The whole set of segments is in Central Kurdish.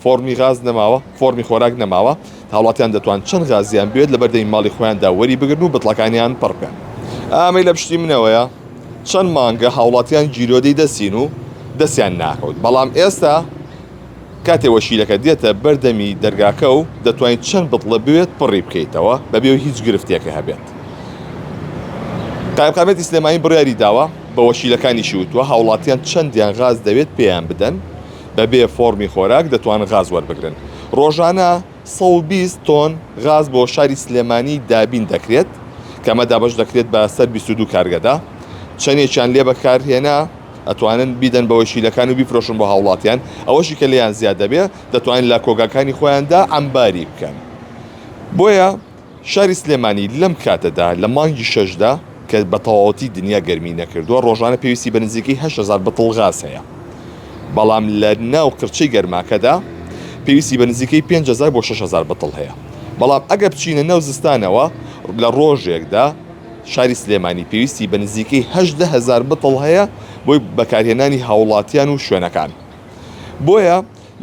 فۆرمی غاز نەماوە، فۆرمی خۆراک نەماوە، هاوڵاتیان دەتوان چەند غازیان بێت لە بەردەی ماڵی خۆیاندا وەری بگرن و بتڵەکانیان پڕ بکەن. ئامەی لە پشتی منەوەیە چەند مانگە هاوڵاتیان جیرۆدەی دەسین و دەستیان ناکەوت، بەڵام ئێستا کاتێ وەشیلەکە دێتە بەردەمی دەرگاکە و دەتوانیت چەند بتڵە بوێت پڕی بکەیتەوە بەبێ هیچ گرفتێکە هەبێت. قایمقامەتی سلێمانی بڕیاری داوە بە وەشیلەکانیشی وتووە هاوڵاتیان چەندیان غاز دەوێت پێیان بدەن بەبێ فۆرمی خۆراک دەتوان غاز وەربگرن. ڕۆژانە 120 تۆن غاز بۆ شاری سلێمانی دابین دەکرێت کەمە دابش دەکرێت بە سەر 22 کارگەدا. چەندێکیان لێ بەکارهێنا ئەتوانن بیدەن بە وەشیلەکان و بیفرۆشن بۆ هاوڵاتیان، ئەوەشی کە لێیان زیاد دەبێت دەتوانن لە کۆگاکانی خۆیاندا ئەمباری بکەن. بۆیە شاری سلێمانی لەم کاتەدا لە مانگی 6دا کە بە تەواوەتی دنیا گەرمی نەکردووە ڕۆژانە پێویستی بە نزیکەی 8,000 بتڵ غاز هەیە، بەڵام لە ناو قرچەی گەرماکەدا پێویستی بە نزیکەی 5,000 بۆ 6,000 بتڵ هەیە. بەڵام ئەگە بچینە ناو زستانەوە لە ڕۆژێکدا شاری سلێمانی پێویستی بە نزیکەی 18,000 بتڵ هەیە بۆی بەکارهێنانی هاوڵاتیان و شوێنەکان. بۆیە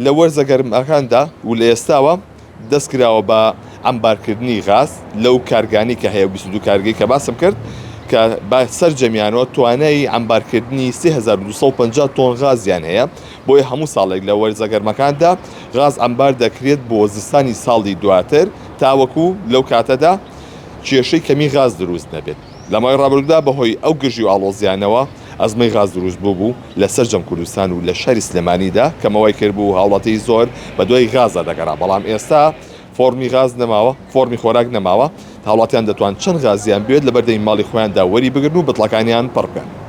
لە وەرزە گەرمەکاندا و لە ئێستاوە دەستکراوە بە ئەمبارکردنی غاز لەو کارگانی کە هەیە 22 کارگەی کە باسم کرد کە بە سەرجەمیانەوە توانای ئەمبارکردنی 3250 تۆن غازیان هەیە. بۆیە هەموو ساڵێک لە وەرزە گەرمەکاندا غاز ئەمبار دەکرێت بۆ زستانی ساڵی دواتر تاوەکو لەو کاتەدا کێشەی کەمی غاز دروست نەبێت. لە مای ڕابردوودا بەهۆی ئەو گژی و ئاڵۆزیانەوە ئەزمەی غاز دروست بوو لە سەرجەم کوردستان و لە شاری سلێمانیدا کەمەوەی کرد بوو هاوڵاتی زۆر بە دوای غازە دەگەڕا، بەڵام ئێستا فۆرمی غاز نەماوە، فۆرمی خۆراک نەماوە، هاوڵاتیان دەتوان چەند غازیان بێت لە بەردەمی ماڵی خۆیاندا وەری بگرن و بتڵەکانیان پڕ بکەن.